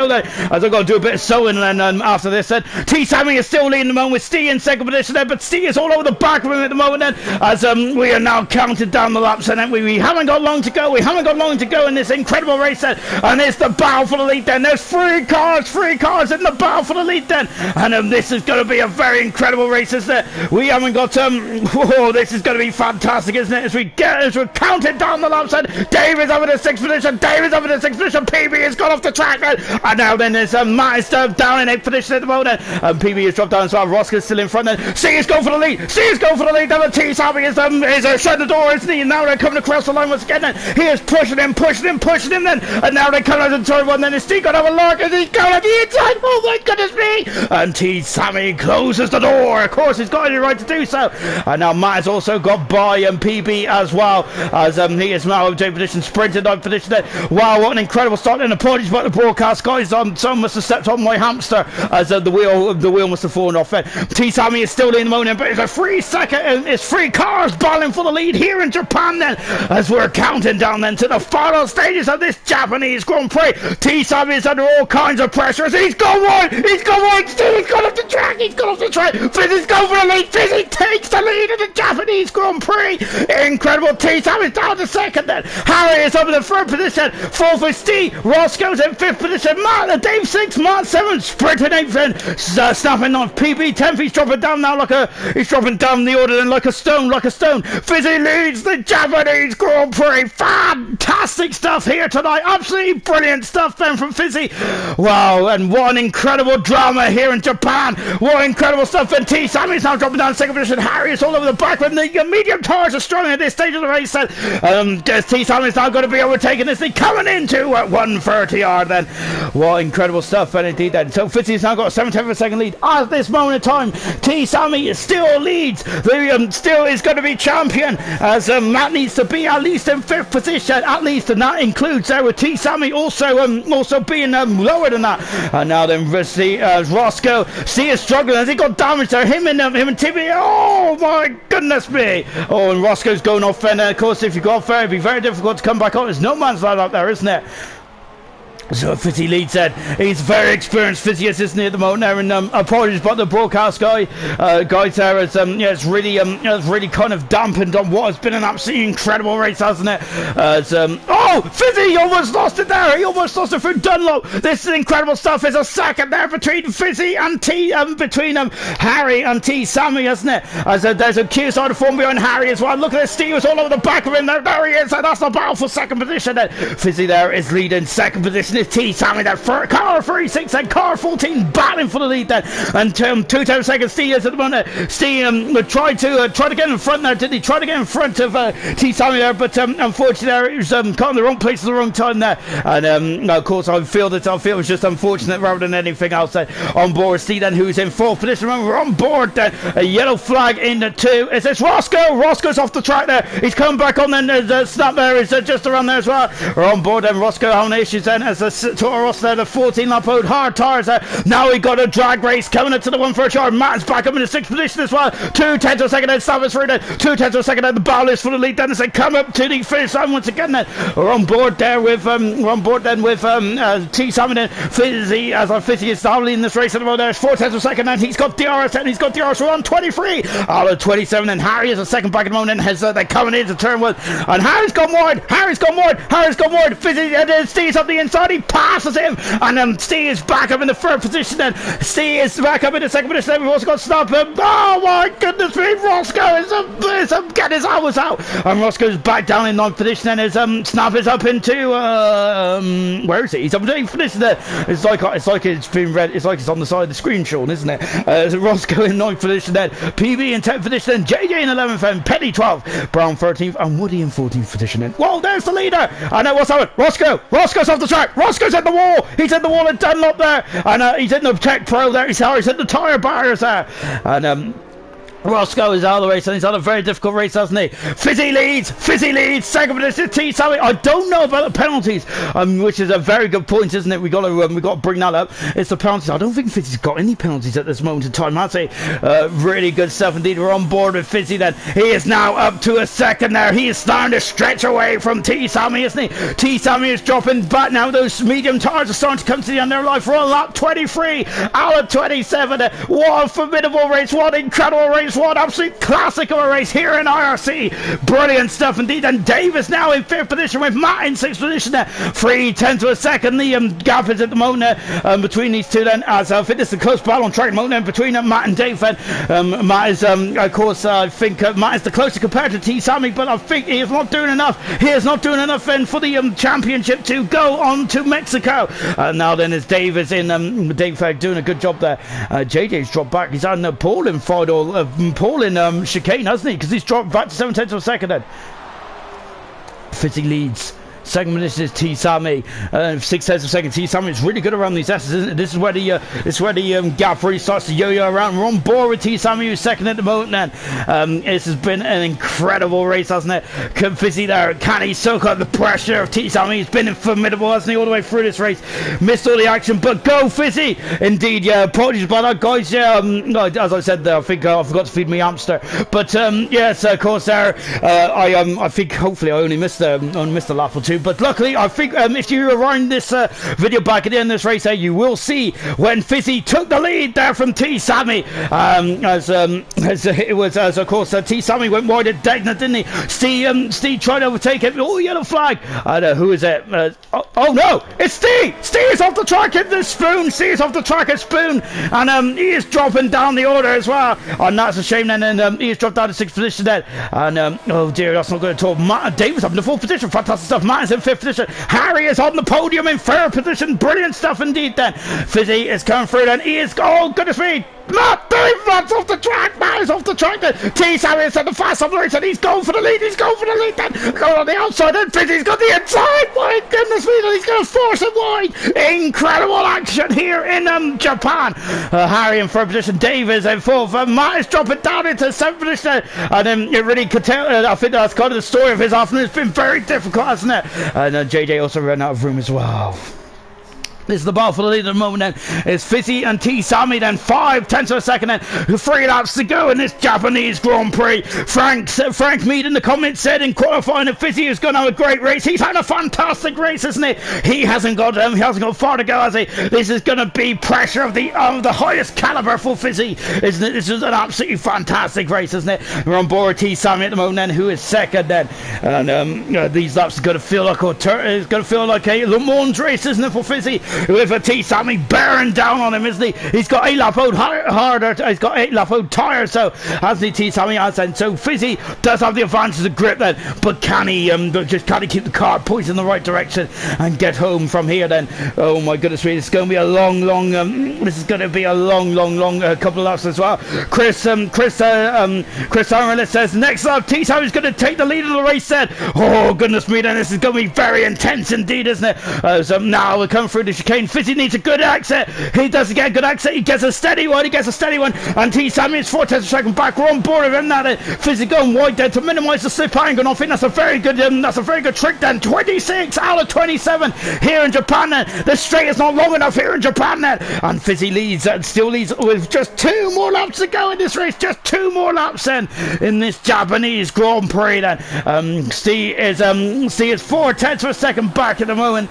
As I've got to do a bit of sewing then after this then. T Sammy is still leading the moment with Steve in second position then, but Steve is all over the back of him at the moment then, as we are now counting down the laps, and then we haven't got long to go. We haven't got long to go in this incredible race then, and it's the battle for the lead then. There's three cars in the battle for the lead then, and this is going to be a very incredible race, isn't it? We haven't got whoa, this is going to be fantastic, isn't it? As we're counting down the laps then, Dave is over the sixth position, PB has gone off the track then. And now then there's Matt is down in 8th position at the moment. PB has dropped down as well. Roscoe's still in front then. C is going for the lead. Now the T Sammy is shutting the door, isn't he? And now they're coming across the line once again then. He is pushing him then. And now they come out of the turn one then. Is Steve going to have a look? And he's going at the inside. Oh my goodness me. And T Sammy closes the door. Of course, he's got any right to do so. And now Matt has also got by PB as well. As he is now in 8th position, sprinted 9th position then. Wow, what an incredible start. And apologies about the broadcast, guys. Someone must have stepped on my hamster as the wheel must have fallen off. T Sammy is still in the moment, but it's a 3 second. It's 3 cars battling for the lead here in Japan then, as we're counting down then to the final stages of this Japanese Grand Prix. T Sammy is under all kinds of pressure. He's gone wide. He's gone off the track. Fizzy's going for the lead. Fizzy takes the lead in the Japanese Grand Prix. Incredible. T Sammy's down to second then. Harry is up in the third position. Fourth is Steve. Roscoe's in fifth position. Matt, Dave 6, Matt 7, sprinting 8th then, snapping on PB 10th. He's dropping down now he's dropping down the order then like a stone. Fizzy leads the Japanese Grand Prix. Fantastic stuff here tonight. Absolutely brilliant stuff then from Fizzy. Wow, and what an incredible drama here in Japan. What incredible stuff. And T Sammy's now dropping down second position. Harry is all over the back when the medium tires are strong at this stage of the race. T Sammy's now going to be overtaking this thing coming into at 130 yard then. What incredible stuff, and indeed then. So Fizzy's now got a 7/10 of a second lead. At this moment in time, T Sammy still leads. Still is going to be champion, as Matt needs to be at least in 5th position, at least, and that includes there with T Sammy also being lower than that. And now then Roscoe, C is struggling as he got damaged there. Him and Timmy. Oh my goodness me. Oh, and Roscoe's going off, and of course if you go off there, it'd be very difficult to come back on. There's no man's land up there, isn't it? So Fizzy leads then. He's very experienced Physius, isn't he, at the moment there? And apologies about the broadcast guys there, as it's really kind of dampened on what has been an absolutely incredible race, hasn't it? Oh, Fizzy almost lost it there. He almost lost it through Dunlop. This is incredible stuff. There's a second there between Fizzy and Harry and T Sammy, isn't it? As there's a QSR to form behind Harry as well. Look at this. Steve is all over the back of him there. There he is. And that's the battle for second position then. Fizzy there is leading second position. T Sammy that car 36 and car 14 battling for the lead then, and 2 seconds Steve is at the moment. Steve tried to get in front there, didn't he? Tried to get in front of T Sammy there, but unfortunately there, it was caught in the wrong place at the wrong time there, and no, of course I feel it was just unfortunate rather than anything else there. On board Steve then, who's in 4th position. Remember, we're on board then, a yellow flag in the 2. Is this Roscoe's off the track there. He's coming back on then. The snap there is just around there as well. We're on board then. Roscoe having issues then as Toro Rosso there, the 14 lap road, hard tires there. Now we got a drag race coming into the 130 yard. Matt's back up in the 6th position as well. 2/10 of a second then, Stavis through then. 2/10 of a second then, the battle is for the lead then as they come up to the finish line once again then. We're on board there with T Sammy then. Fizzy, as our Fizzy is now leading this race at the moment. There's 4/10 of a second then. He's got DRS and he's got DRS. We're on 23 out of 27 then. Harry is a second back at the moment then. They're coming into turn 1 and Harry's gone wide. Fizzy and Steve's up the inside. He passes him, and Steve is back up in the 3rd position then. Steve is back up in the 2nd position then. We've also got Snap. Oh my goodness me, Roscoe is getting his hours out, and Roscoe's back down in 9th position then. His Snap is up into where is he? He's up in 8th position there. It's like it's been red. It's like it's on the side of the screen, Sean, isn't it? Roscoe in 9th position then. PB in 10th position then. JJ in 11th and Penny 12th. Brown 13th and Woody in 14th position then. Whoa, there's the leader. I know what's happened. Roscoe's off the track. Roscoe's at the wall. He's at the wall at Dunlop there, and he's in the Tech Pro there. He's in the tyre barriers there, and Roscoe is out of the race, and he's had a very difficult race, hasn't he? Fizzy leads, second position, T. Sammy. I don't know about the penalties, which is a very good point, isn't it? We got to bring that up. It's the penalties. I don't think Fizzy's got any penalties at this moment in time, has he? Really good stuff indeed. We're on board with Fizzy then. He is now up to a second there. He is starting to stretch away from T. Sammy, isn't he? T. Sammy is dropping back now. Those medium tires are starting to come to the end of their life. We're on lap 23, out of 27. What a formidable race. What an incredible race. What absolute classic of a race here in IRC. Brilliant stuff indeed. And Davis now in 5th position with Matt in 6th position there. 3/10 of a second. The gap is at the moment between these two then. As I think this is a close battle on track at the moment between Matt and Dave. And Matt is, of course, I think Matt is the closer compared to T. Sammy, but I think he is not doing enough. He is not doing enough then for the championship to go on to Mexico. Now then is Davis in, Dave doing a good job there. JJ's dropped back. He's had an appalling final, appalling chicane, hasn't he? Because he's dropped back to 7/10 of a second then. Fizzy leads. Second position is T. Sammy, 6/10 of a second. T. Sammy is really good around these S's, isn't it? This is where the gap really starts to yo-yo around. We're on board with T. Sammy, who's second at the moment. Then this has been an incredible race, hasn't it? Fizzy there, can he soak up the pressure of T. Sammy? He's been formidable, hasn't he, all the way through this race? Missed all the action, but go Fizzy! Indeed, yeah. Apologies about that, guys. Yeah, no, as I said there, I think I forgot to feed my hamster. But yes, of course, there. I think hopefully I only missed a lap or two. But luckily, I think if you rewind this video back at the end of this race, you will see when Fizzy took the lead there from T. Sammy. As it was, as of course, T. Sammy went wide at Degner, didn't he? Steve tried to overtake him. Oh, yellow flag. Who is it? Oh no, it's Steve. Steve is off the track at the Spoon. Steve is off the track at Spoon, and he is dropping down the order as well. And that's a shame. Then, and he has dropped down to 6th position then. And oh dear, that's not good at all. Matt Davis up in the 4th position. Fantastic stuff. Matt is in 5th position. Harry is on the podium in 3rd position. Brilliant stuff indeed then. Fizzy is coming through then. He is, oh goodness me, Matt Davis off the track. Matt is off the track then. T. Sammy is at the fast of the race and he's going for the lead. He's going for the lead then. Going on the outside then. Fizzy's got the inside. My goodness me, he's going to force it wide. Incredible action here in Japan. Harry in 3rd position. Davis in 4th. Matt is dropping down into 7th position. And then it really could tell, I think that's kind of the story of his afternoon. It's been very difficult, hasn't it? And JJ also ran out of room as well. This is the battle for the lead at the moment then. It's Fizzy and T. Sammy then. 5/10 of a second then. 3 laps to go in this Japanese Grand Prix. Frank Mead in the comments said in qualifying that Fizzy is going to have a great race. He's had a fantastic race, isn't he? He hasn't got far to go, has he? This is going to be pressure of the highest caliber for Fizzy, isn't it? This is an absolutely fantastic race, isn't it? We're on board with T. Sammy at the moment then, who is second then. And these laps are going to feel like a Le Mans race, isn't it, for Fizzy? With a T. Sammy bearing down on him, isn't he? He's got 8 lap old harder. He's got 8 lap old tyres, so hasn't he? T. Sammy has then. So Fizzy does have the advantage of grip then, but can he keep the car poised in the right direction and get home from here then? Oh my goodness me, it's going to be a long couple of laps as well. Chris Arnold says next lap T. Sammy's going to take the lead of the race then. Oh goodness me, then this is going to be very intense indeed, isn't it? So now we're coming through the chicane. Fizzy needs a good exit. He doesn't get a good exit. He gets a steady one. And T. Sammy is 4/10 of a second back. We're on board with him now. Fizzy going wide there to minimise the slip angle. I think that's a very good trick then. 26 out of 27 here in Japan then. The straight is not long enough here in Japan then. And Fizzy leads and still leads with just 2 more laps to go in this race. Just 2 more laps then in this Japanese Grand Prix then. Steve is 4/10 of a second back at the moment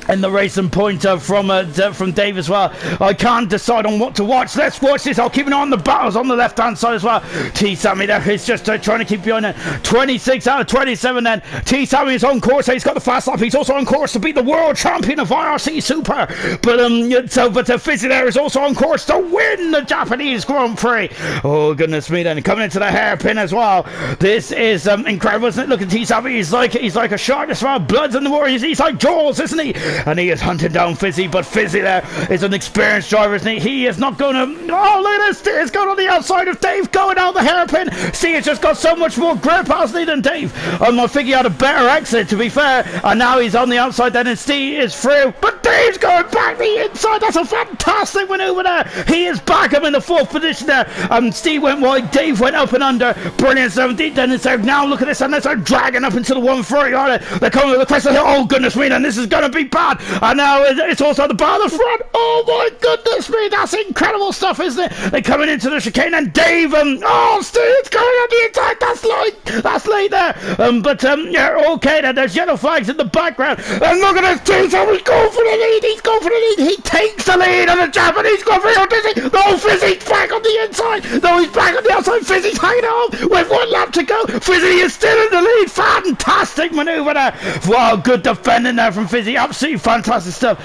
in the racing point from Dave as well. I can't decide on what to watch. Let's watch this. I'll keep an eye on the battles on the left hand side as well. T. Sammy there is just trying to keep behind it. 26 out of 27 then. T. Sammy is on course. He's got the fast lap. He's also on course to be the world champion of IRC Super. But Fizzy there is also on course to win the Japanese Grand Prix. Oh goodness me then. Coming into the hairpin as well. This is incredible, isn't it? Look at T. Sammy. He's like a shark as well. Bloods in the water. He's like Jaws, isn't he? and he is hunting down Fizzy, but Fizzy there is an experienced driver, isn't he? He is not going to... Oh, look at this! It's going on the outside of Dave, going out the hairpin. See, it's just got so much more grip, hasn't he, than Dave? I think he had a better exit, to be fair, and now he's on the outside then, and Steve is through, but Dave's going back the inside. That's a fantastic manoeuvre there. He is back up in the 4th position there. Steve went wide, Dave went up and under. Brilliant 17, then it's out. Now look at this, and they're dragging up into the 130, aren't they? They're coming to the crest of the hill. Oh goodness me, and this is going to be bad. And now it's also the bar at the front. Oh my goodness me, that's incredible stuff, isn't it? They're coming into the chicane, and Dave, oh Steve, it's going on the inside. That's late there. Yeah, okay, then there's yellow flags in the background, and look at this, so he's going for the lead. He's going for the lead. He takes the lead on the Japanese Grand Prix. No, Fizzy's back on the inside. No, he's back on the outside. Fizzy's hanging on with 1 lap to go. Fizzy is still in the lead. Fantastic manoeuvre there. Wow, good defending there from Fizzy. Absolutely fantastic stuff.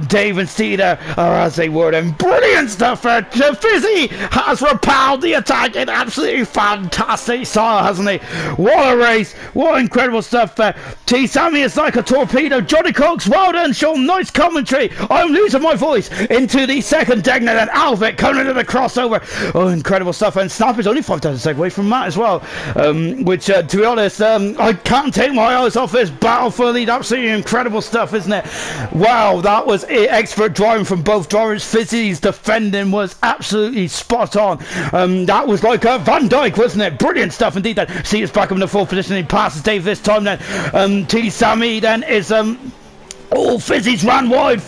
Dave and Steve there are as they were then. Brilliant stuff there. Fizzy has repelled the attack in absolutely fantastic style, hasn't he? What a race. What incredible stuff there. T. Sammy is like a torpedo. Johnny Cox, well done, Sean. Nice commentary. I'm losing my voice into the second deck now, and Alvic coming into the crossover. Oh, incredible stuff. And Snapper's only 5,000 seconds away from Matt as well, which to be honest, I can't take my eyes off this battle for the lead. Absolutely incredible stuff, isn't it? Wow, that was expert driving from both drivers. Fizzy's defending was absolutely spot on. That was like Van Dyke, wasn't it? Brilliant stuff indeed. Then see, it's back up in the 4th position. He passes Dave this time. Then T. Sammy then is oh, Fizzy's ran wide.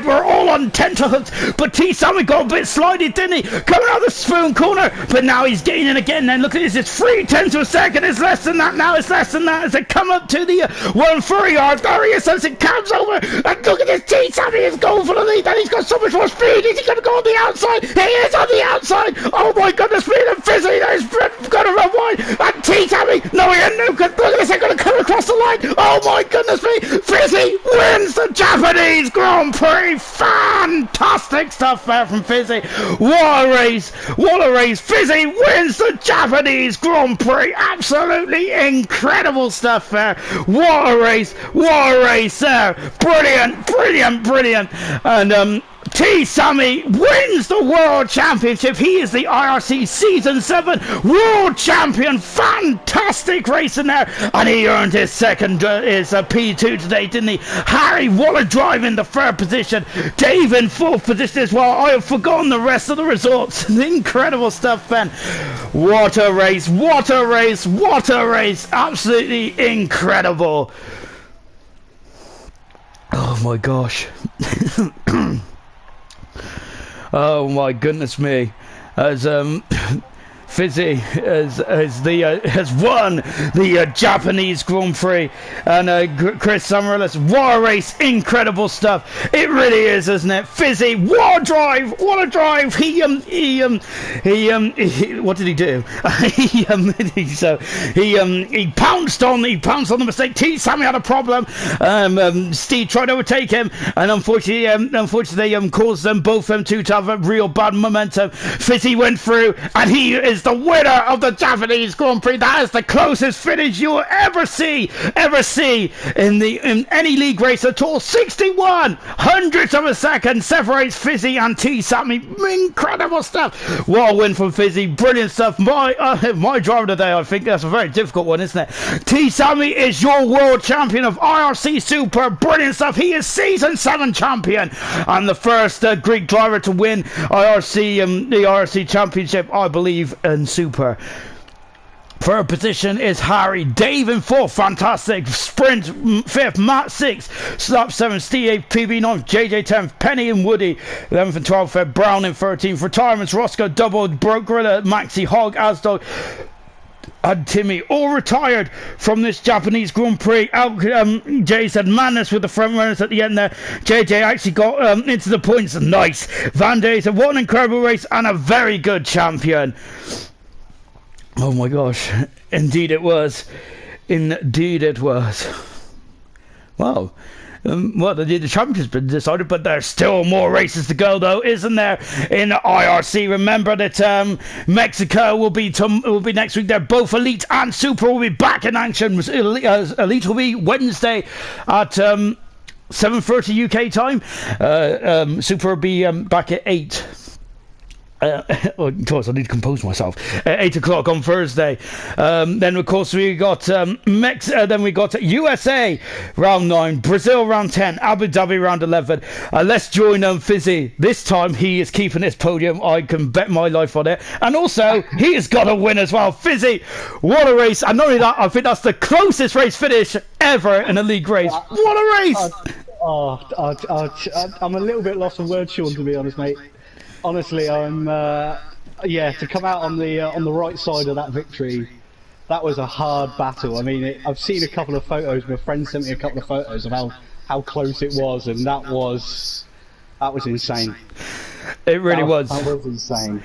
We're all on tenterhooks. But T. Sammy got a bit slidey, didn't he? Coming out of the spoon corner. But now he's gaining again. Then look at this. It's 3/10 of a second. It's less than that now. It's less than that as they come up to the 130 yard. There he is as it comes over. And look at this. T. Sammy is going for the lead. And he's got so much more speed. Is he going to go on the outside? He is on the outside. Oh my goodness me. And Fizzy is going to run wide. And T. Sammy. No, he ain't. Look at this. They're going to come across the line. Oh my goodness me. Fizzy wins the Japanese Grand Prix. Fantastic stuff there from Fizzy. What a race. Fizzy wins the Japanese Grand Prix. Absolutely incredible stuff there. What a race there. Brilliant. And T. Sammy wins the World Championship. He is the IRC Season 7 World Champion. Fantastic race in there. And he earned his second P2 today, didn't he? Harry, what a drive in the 3rd position. Dave in 4th position as well. I have forgotten the rest of the results. Incredible stuff, Ben. What a race. Absolutely incredible. Oh my gosh. Oh my goodness me, as Fizzy has won the Japanese Grand Prix, and Chris Summerless, what a race, incredible stuff. It really is, isn't it? Fizzy, what a drive. He what did he do? he pounced on the mistake. T. Sammy had a problem. Steve tried to overtake him, and unfortunately, caused them both to have a real bad momentum. Fizzy went through, and he is the winner of the Japanese Grand Prix. That is the closest finish you will ever see in any league race at all. 61 hundredths of a second separates Fizzy and T. Sammy. Incredible stuff. What a win from Fizzy. Brilliant stuff. My driver today, I think that's a very difficult one, isn't it? T. Sammy is your world champion of IRC Super. Brilliant stuff. He is Season 7 champion and the first Greek driver to win the IRC Championship, I believe, in Super. 3rd position is Harry. Dave in 4th, fantastic. Sprint 5th, Matt 6th, Slap 7th, Steve 8th, PB 9th, JJ 10th, Penny and Woody 11th and 12th, Brown in 13th. Retirements, Roscoe doubled, Broke Gorilla, Maxi, Hog, Asdog and Timmy all retired from this Japanese Grand Prix. Jay said madness with the front runners at the end there. JJ actually got into the points. Nice. Van Day said what an incredible race and a very good champion. Oh my gosh, indeed it was. Wow. Well, the championship's been decided, but there's still more races to go, though, isn't there? In IRC, remember that Mexico will be next week. They're both Elite and Super will be back in action. Elite will be Wednesday at 7:30 UK time. Super will be back at 8. Of course, I need to compose myself. 8 o'clock on Thursday. Then, of course, we got then we got USA round 9, Brazil round 10, Abu Dhabi round 11. Let's join Fizzy. This time he is keeping his podium. I can bet my life on it. And also, he has got a win as well. Fizzy, what a race! And not only that, I think that's the closest race finish ever in a league race. What a race! I'm a little bit lost for words, Sean, to be honest, mate. Honestly, I'm to come out on the right side of that victory, that was a hard battle. I mean, I've seen a couple of photos. My friend sent me a couple of photos of how close it was, and that was insane. It really was. That was insane.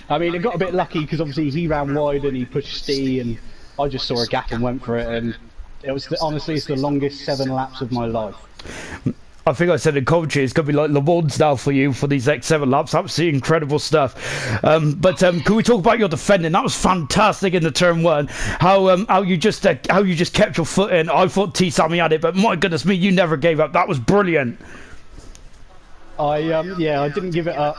I mean, it got a bit lucky because obviously he ran wide and he pushed Steve, and I just saw a gap and went for it, and it was honestly it's the longest 7 laps of my life. I think I said in commentary, it's going to be like Le Mans now for you for these next 7 laps. Absolutely incredible stuff. But can we talk about your defending? That was fantastic in the turn 1. How you just kept your foot in. I thought T Sammy had it, but my goodness me, you never gave up. That was brilliant. I didn't give it up.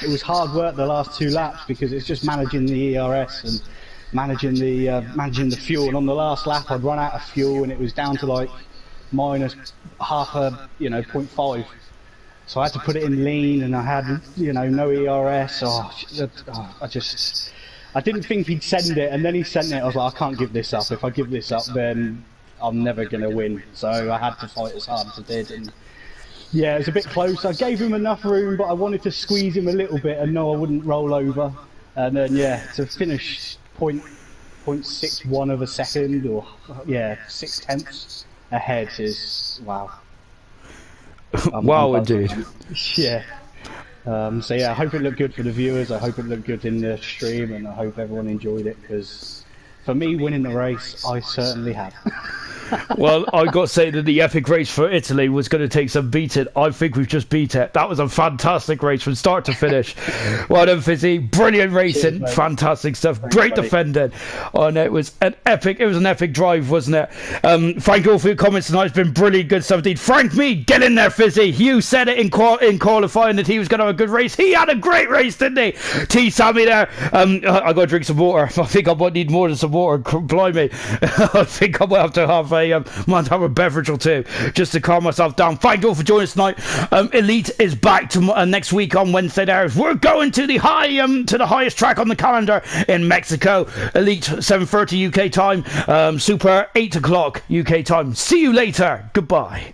It was hard work the last 2 laps because it's just managing the ERS and managing the fuel. And on the last lap, I'd run out of fuel, and it was down to like minus half a 0.5, so I had to put it in lean, and I had no ERS. I didn't think he'd send it, and then he sent it. I was like, I can't give this up. If I give this up, then I'm never gonna win. So I had to fight as hard as I did, and yeah, it was a bit close. I gave him enough room, but I wanted to squeeze him a little bit and know I wouldn't roll over. And then to finish 0.61 of a second, or 6/10 ahead is wow. Wow, indeed. Yeah. I hope it looked good for the viewers. I hope it looked good in the stream, and I hope everyone enjoyed it, because for me, winning the race, I certainly have. Well, I got to say that the epic race for Italy was going to take some beating. I think we've just beat it. That was a fantastic race from start to finish. Well done, Fizzy. Brilliant racing. Cheers, fantastic stuff. Thanks, great buddy. Defending. And it was an epic drive, wasn't it? Thank you all for your comments tonight. It's been brilliant, good stuff indeed. Frank Mead, get in there, Fizzy. You said it in qualifying that he was going to have a good race. He had a great race, didn't he? T Sammy there. I got to drink some water. I think I might need more than some water. Blimey. I think I might have to have a beverage or two just to calm myself down. Thank you all for joining us tonight. Elite is back next week on Wednesday. There, we're going to the highest track on the calendar in Mexico. Elite 7:30 UK time. Super 8 o'clock UK time. See you later. Goodbye.